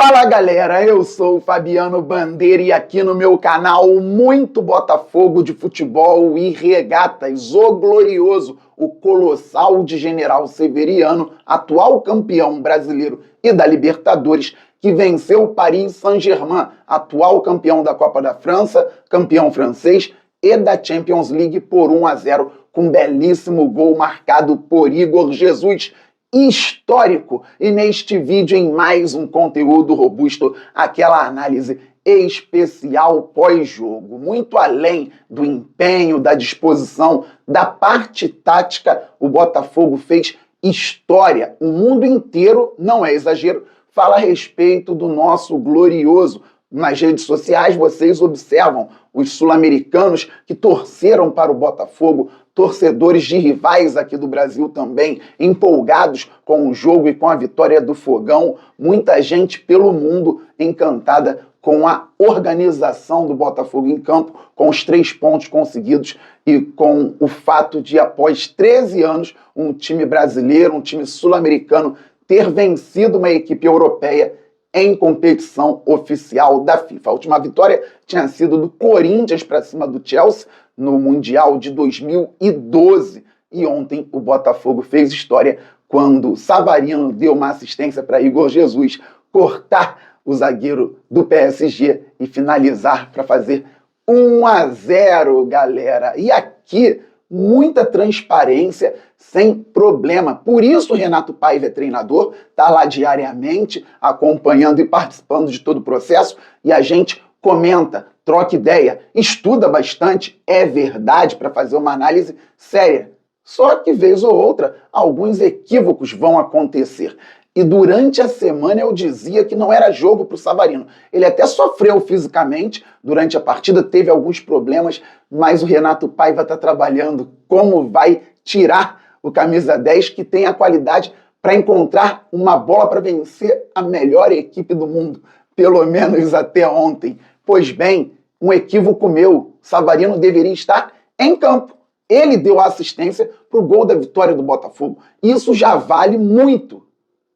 Fala galera, eu sou o Fabiano Bandeira e aqui no meu canal muito Botafogo de futebol e regatas, o glorioso, o colossal de General Severiano, atual campeão brasileiro e da Libertadores, que venceu o Paris Saint-Germain, atual campeão da Copa da França, campeão francês e da Champions League por 1-0, com um belíssimo gol marcado por Igor Jesus, histórico. E neste vídeo, em mais um conteúdo robusto, aquela análise especial pós-jogo, muito além do empenho, da disposição, da parte tática, o Botafogo fez história. O mundo inteiro, não é exagero, fala a respeito do nosso glorioso. Nas redes sociais vocês observam os sul-americanos que torceram para o Botafogo, torcedores de rivais aqui do Brasil também, empolgados com o jogo e com a vitória do Fogão, muita gente pelo mundo encantada com a organização do Botafogo em campo, com os 3 pontos conseguidos e com o fato de, após 13 anos, um time brasileiro, um time sul-americano, ter vencido uma equipe europeia em competição oficial da FIFA. A última vitória tinha sido do Corinthians para cima do Chelsea no Mundial de 2012. E ontem o Botafogo fez história quando Savarino deu uma assistência para Igor Jesus cortar o zagueiro do PSG e finalizar para fazer 1-0, galera. E aqui, muita transparência, sem problema. Por isso o Renato Paiva é treinador, está lá diariamente acompanhando e participando de todo o processo e a gente comenta, troca ideia, estuda bastante, é verdade, para fazer uma análise séria. Só que, vez ou outra, alguns equívocos vão acontecer. E durante a semana eu dizia que não era jogo para o Savarino. Ele até sofreu fisicamente durante a partida, teve alguns problemas, mas o Renato Paiva está trabalhando como vai tirar o camisa 10, que tem a qualidade para encontrar uma bola para vencer a melhor equipe do mundo, pelo menos até ontem. Pois bem, um equívoco meu, Savarino deveria estar em campo. Ele deu a assistência para o gol da vitória do Botafogo. Isso já vale muito.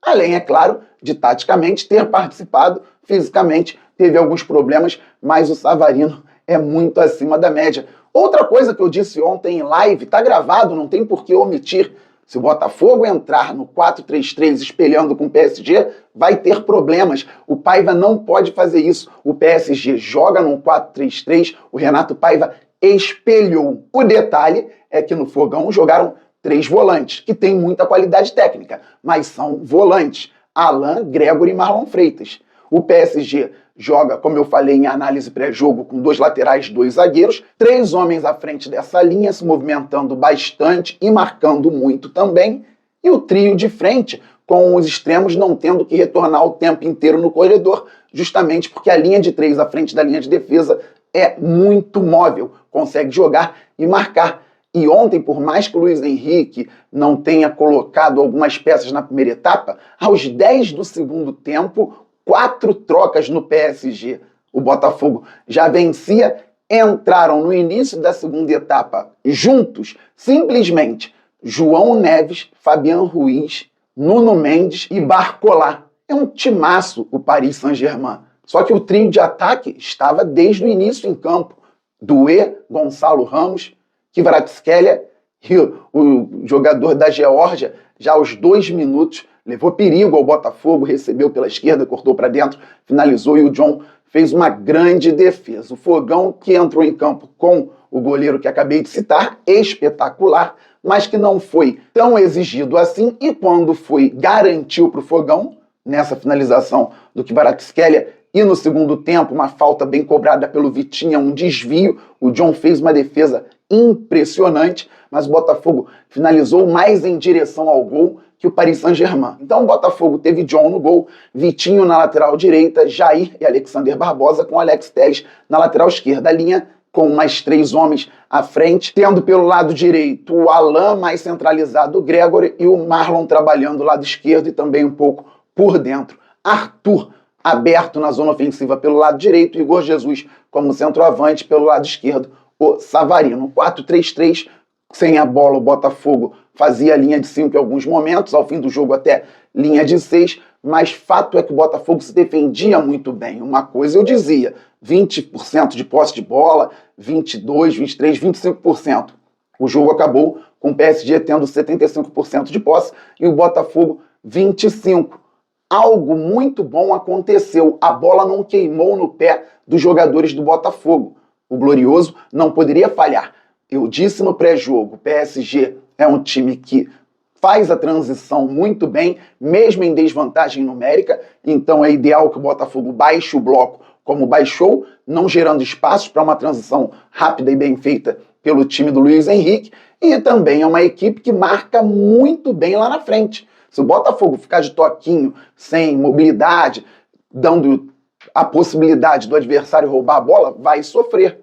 Além, é claro, de taticamente ter participado, fisicamente teve alguns problemas, mas o Savarino é muito acima da média. Outra coisa que eu disse ontem em live, está gravado, não tem por que omitir. Se o Botafogo entrar no 4-3-3 espelhando com o PSG, vai ter problemas. O Paiva não pode fazer isso. O PSG joga num 4-3-3, o Renato Paiva espelhou. O detalhe é que no Fogão jogaram 3 volantes, que têm muita qualidade técnica, mas são volantes. Alan, Gregore e Marlon Freitas. O PSG joga, como eu falei em análise pré-jogo, com 2 laterais, 2 zagueiros, 3 homens à frente dessa linha, se movimentando bastante e marcando muito também, e o trio de frente, com os extremos não tendo que retornar o tempo inteiro no corredor, justamente porque a linha de 3 à frente da linha de defesa é muito móvel, consegue jogar e marcar. E ontem, por mais que o Luiz Henrique não tenha colocado algumas peças na primeira etapa, aos 10 do segundo tempo, 4 trocas no PSG. O Botafogo já vencia, entraram no início da segunda etapa juntos, simplesmente, João Neves, Fabian Ruiz, Nuno Mendes e Barcola. É um timaço o Paris Saint-Germain. Só que o trio de ataque estava desde o início em campo. Doué, Gonçalo Ramos, Kvaratskhelia e o jogador da Geórgia, já aos 2 minutos, levou perigo ao Botafogo, recebeu pela esquerda, cortou para dentro, finalizou e o John fez uma grande defesa. O Fogão, que entrou em campo com o goleiro que acabei de citar, espetacular, mas que não foi tão exigido assim, e quando foi, garantiu para o Fogão, nessa finalização do Kvaratskhelia, e no segundo tempo, uma falta bem cobrada pelo Vitinha, um desvio, o John fez uma defesa impressionante, mas o Botafogo finalizou mais em direção ao gol que o Paris Saint-Germain. Então o Botafogo teve John no gol, Vitinho na lateral direita, Jair e Alexander Barbosa com Alex Telles na lateral esquerda. A linha com mais 3 homens à frente, tendo pelo lado direito o Alan mais centralizado, o Gregore, e o Marlon trabalhando do lado esquerdo e também um pouco por dentro. Arthur aberto na zona ofensiva pelo lado direito, Igor Jesus como centroavante pelo lado esquerdo, o Savarino. 4-3-3, sem a bola o Botafogo fazia linha de 5 em alguns momentos, ao fim do jogo até linha de 6, mas fato é que o Botafogo se defendia muito bem. Uma coisa eu dizia, 20% de posse de bola, 22%, 23%, 25%. O jogo acabou com o PSG tendo 75% de posse e o Botafogo 25%. Algo muito bom aconteceu, a bola não queimou no pé dos jogadores do Botafogo. O Glorioso não poderia falhar. Eu disse no pré-jogo, o PSG é um time que faz a transição muito bem, mesmo em desvantagem numérica, então é ideal que o Botafogo baixe o bloco como baixou, não gerando espaços para uma transição rápida e bem feita pelo time do Luiz Henrique, e também é uma equipe que marca muito bem lá na frente. Se o Botafogo ficar de toquinho, sem mobilidade, dando a possibilidade do adversário roubar a bola, vai sofrer.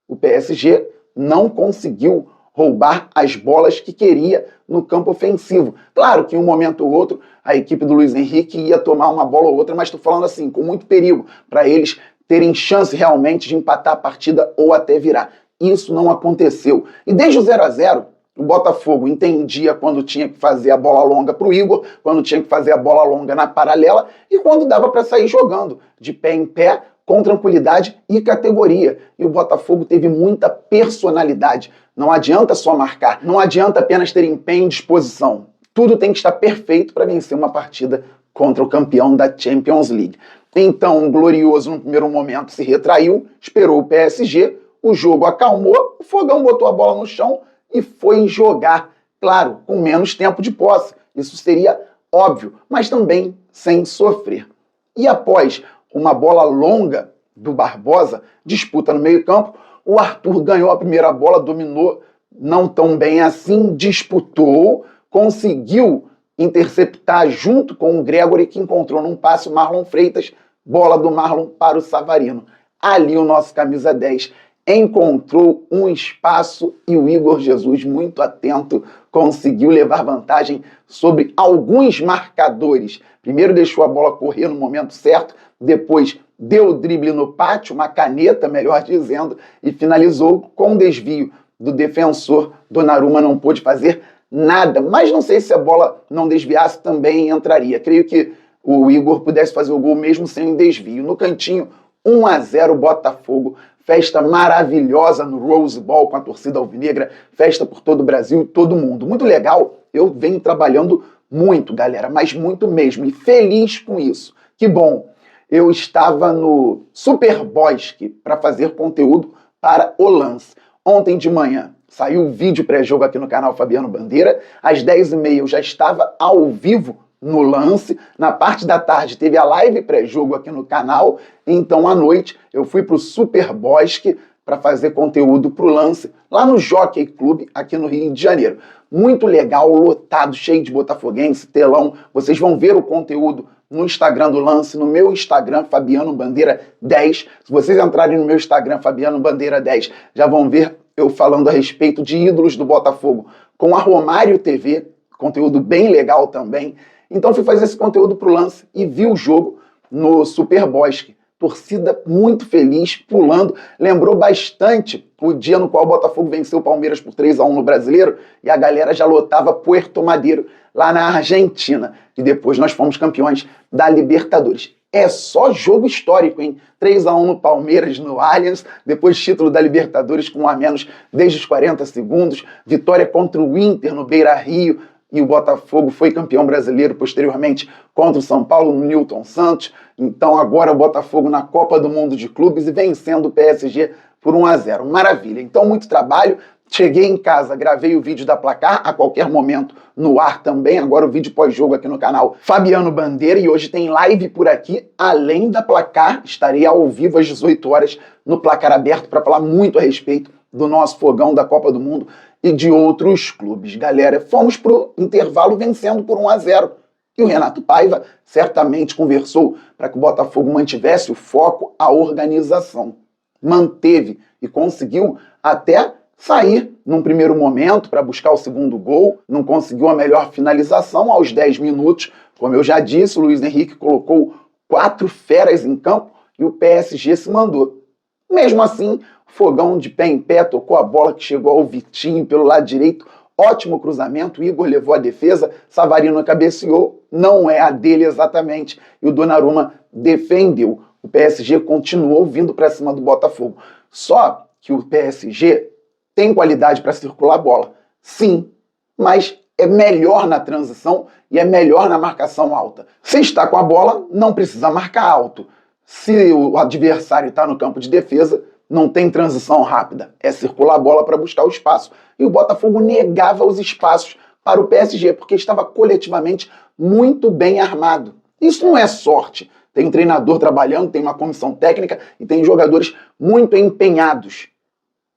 O PSG não conseguiu roubar as bolas que queria no campo ofensivo. Claro que em um momento ou outro a equipe do Luiz Henrique ia tomar uma bola ou outra, mas estou falando assim, com muito perigo, para eles terem chance realmente de empatar a partida ou até virar. Isso não aconteceu. E desde o 0-0, o Botafogo entendia quando tinha que fazer a bola longa para o Igor, quando tinha que fazer a bola longa na paralela e quando dava para sair jogando, de pé em pé, com tranquilidade e categoria. E o Botafogo teve muita personalidade. Não adianta só marcar, não adianta apenas ter empenho e disposição. Tudo tem que estar perfeito para vencer uma partida contra o campeão da Champions League. Então, o Glorioso, no primeiro momento, se retraiu, esperou o PSG, o jogo acalmou, o Fogão botou a bola no chão e foi jogar, claro, com menos tempo de posse. Isso seria óbvio, mas também sem sofrer. E após uma bola longa do Barbosa, disputa no meio-campo, o Arthur ganhou a primeira bola, dominou não tão bem assim, disputou, conseguiu interceptar junto com o Gregory, que encontrou num passe o Marlon Freitas, bola do Marlon para o Savarino. Ali o nosso camisa 10 encontrou um espaço e o Igor Jesus, muito atento, conseguiu levar vantagem sobre alguns marcadores. Primeiro deixou a bola correr no momento certo, depois deu o drible no pátio, uma caneta, melhor dizendo, e finalizou com desvio do defensor. Donnarumma não pôde fazer nada, mas não sei se a bola não desviasse também entraria. Creio que o Igor pudesse fazer o gol mesmo sem desvio. No cantinho, 1-0 Botafogo, festa maravilhosa no Rose Bowl com a torcida alvinegra, festa por todo o Brasil, todo mundo. Muito legal, eu venho trabalhando muito, galera, mas muito mesmo, e feliz com isso. Que bom, eu estava no Super Bosque para fazer conteúdo para o Lance. Ontem de manhã saiu o vídeo pré-jogo aqui no canal Fabiano Bandeira, às 10h30 eu já estava ao vivo no Lance, na parte da tarde teve a live pré-jogo aqui no canal, então à noite eu fui para o Super Bosque para fazer conteúdo para o Lance, lá no Jockey Club, aqui no Rio de Janeiro. Muito legal, lotado, cheio de botafoguense, telão, vocês vão ver o conteúdo no Instagram do Lance, no meu Instagram, Fabiano Bandeira 10. Se vocês entrarem no meu Instagram, Fabiano Bandeira 10, já vão ver eu falando a respeito de ídolos do Botafogo com a Romário TV, conteúdo bem legal também. Então fui fazer esse conteúdo pro Lance e vi o jogo no Super Bosque. Torcida muito feliz, pulando. Lembrou bastante o dia no qual o Botafogo venceu o Palmeiras por 3-1 no Brasileiro e a galera já lotava Puerto Madeiro, lá na Argentina. E depois nós fomos campeões da Libertadores. É só jogo histórico, hein? 3-1 no Palmeiras, no Allianz, depois título da Libertadores com 1 a menos desde os 40 segundos, vitória contra o Inter no Beira-Rio, e o Botafogo foi campeão brasileiro posteriormente contra o São Paulo no Newton Santos. Então agora o Botafogo na Copa do Mundo de Clubes e vencendo o PSG por 1-0. Maravilha. Então muito trabalho. Cheguei em casa, gravei o vídeo da Placar, a qualquer momento no ar também, agora o vídeo pós-jogo aqui no canal Fabiano Bandeira, e hoje tem live por aqui, além da Placar, estarei ao vivo às 18 horas no Placar Aberto para falar muito a respeito do nosso fogão da Copa do Mundo e de outros clubes. Galera, fomos pro intervalo vencendo por 1-0. E o Renato Paiva certamente conversou para que o Botafogo mantivesse o foco, a organização. Manteve e conseguiu até sair num primeiro momento para buscar o segundo gol, não conseguiu a melhor finalização aos 10 minutos. Como eu já disse, o Luiz Henrique colocou 4 feras em campo e o PSG se mandou. Mesmo assim, o Fogão de pé em pé tocou a bola que chegou ao Vitinho pelo lado direito. ótimo cruzamento, Igor levou a defesa, Savarino cabeceou, não é a dele exatamente, e o Donnarumma defendeu. O PSG continuou vindo para cima do Botafogo. Só que o PSG tem qualidade para circular a bola, sim, mas é melhor na transição e é melhor na marcação alta. Se está com a bola, não precisa marcar alto. Se o adversário está no campo de defesa, não tem transição rápida, é circular a bola para buscar o espaço. E o Botafogo negava os espaços para o PSG, porque estava coletivamente muito bem armado. Isso não é sorte. Tem um treinador trabalhando, tem uma comissão técnica e tem jogadores muito empenhados.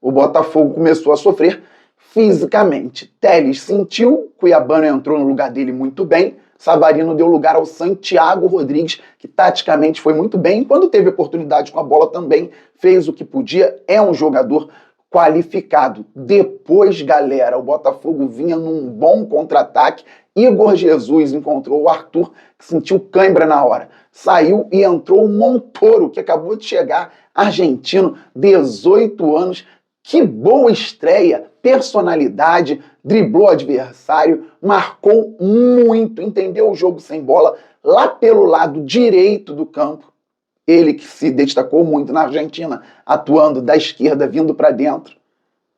O Botafogo começou a sofrer fisicamente. Telles sentiu, Cuiabano entrou no lugar dele muito bem, Savarino deu lugar ao Santiago Rodrigues, que taticamente foi muito bem, quando teve oportunidade com a bola também fez o que podia, é um jogador qualificado. Depois, galera, o Botafogo vinha num bom contra-ataque, Igor Jesus encontrou o Arthur, que sentiu cãibra na hora. Saiu e entrou o Montoro, que acabou de chegar, argentino, 18 anos, que boa estreia, personalidade, driblou o adversário, marcou muito, entendeu o jogo sem bola, lá pelo lado direito do campo. Ele que se destacou muito na Argentina, atuando da esquerda, vindo para dentro.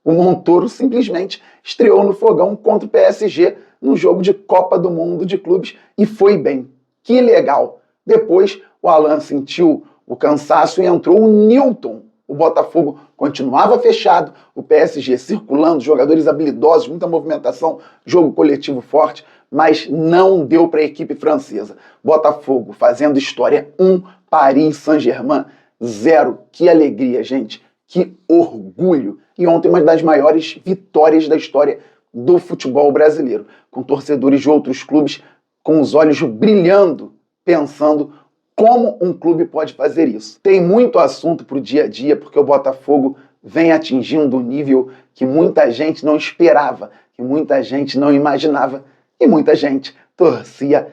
O Montoro simplesmente estreou no fogão contra o PSG no jogo de Copa do Mundo de Clubes e foi bem. Que legal! Depois o Alan sentiu o cansaço e entrou o Nilton. O Botafogo continuava fechado, o PSG circulando, jogadores habilidosos, muita movimentação, jogo coletivo forte, mas não deu para a equipe francesa. Botafogo fazendo história 1, Paris Saint-Germain 0. Que alegria, gente, que orgulho. E ontem uma das maiores vitórias da história do futebol brasileiro, com torcedores de outros clubes com os olhos brilhando, pensando como um clube pode fazer isso. Tem muito assunto para o dia a dia, porque o Botafogo vem atingindo um nível que muita gente não esperava, que muita gente não imaginava e muita gente torcia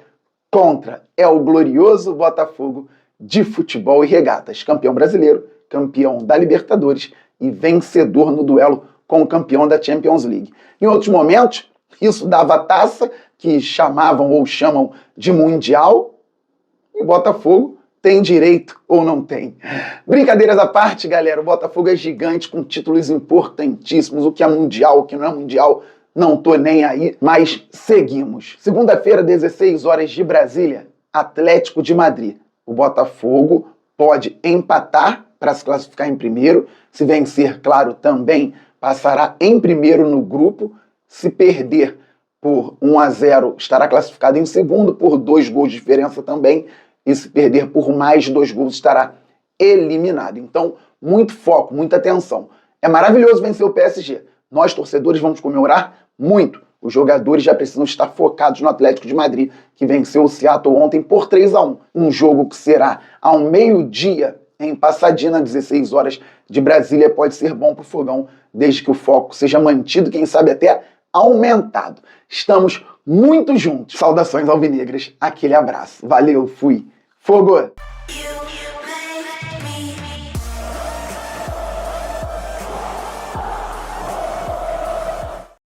contra. É o glorioso Botafogo de futebol e regatas, campeão brasileiro, campeão da Libertadores e vencedor no duelo com o campeão da Champions League. Em outros momentos, isso dava taça, que chamavam ou chamam de Mundial, e o Botafogo tem direito ou não tem. Brincadeiras à parte, galera, o Botafogo é gigante, com títulos importantíssimos, o que é mundial, o que não é mundial, não tô nem aí, mas seguimos. Segunda-feira, 16 horas de Brasília, Atlético de Madrid. O Botafogo pode empatar para se classificar em primeiro, se vencer, claro, também passará em primeiro no grupo, se perder por 1-0 estará classificado em segundo, por 2 gols de diferença também, e se perder por mais 2 gols estará eliminado. Então, muito foco, muita atenção. É maravilhoso vencer o PSG. Nós, torcedores, vamos comemorar muito. Os jogadores já precisam estar focados no Atlético de Madrid, que venceu o Seattle ontem por 3-1. Um jogo que será ao meio-dia em Pasadena, 16 horas de Brasília, pode ser bom para o fogão, desde que o foco seja mantido, quem sabe até aumentado. Estamos muito juntos. Saudações alvinegras, aquele abraço. Valeu, fui. Fogo!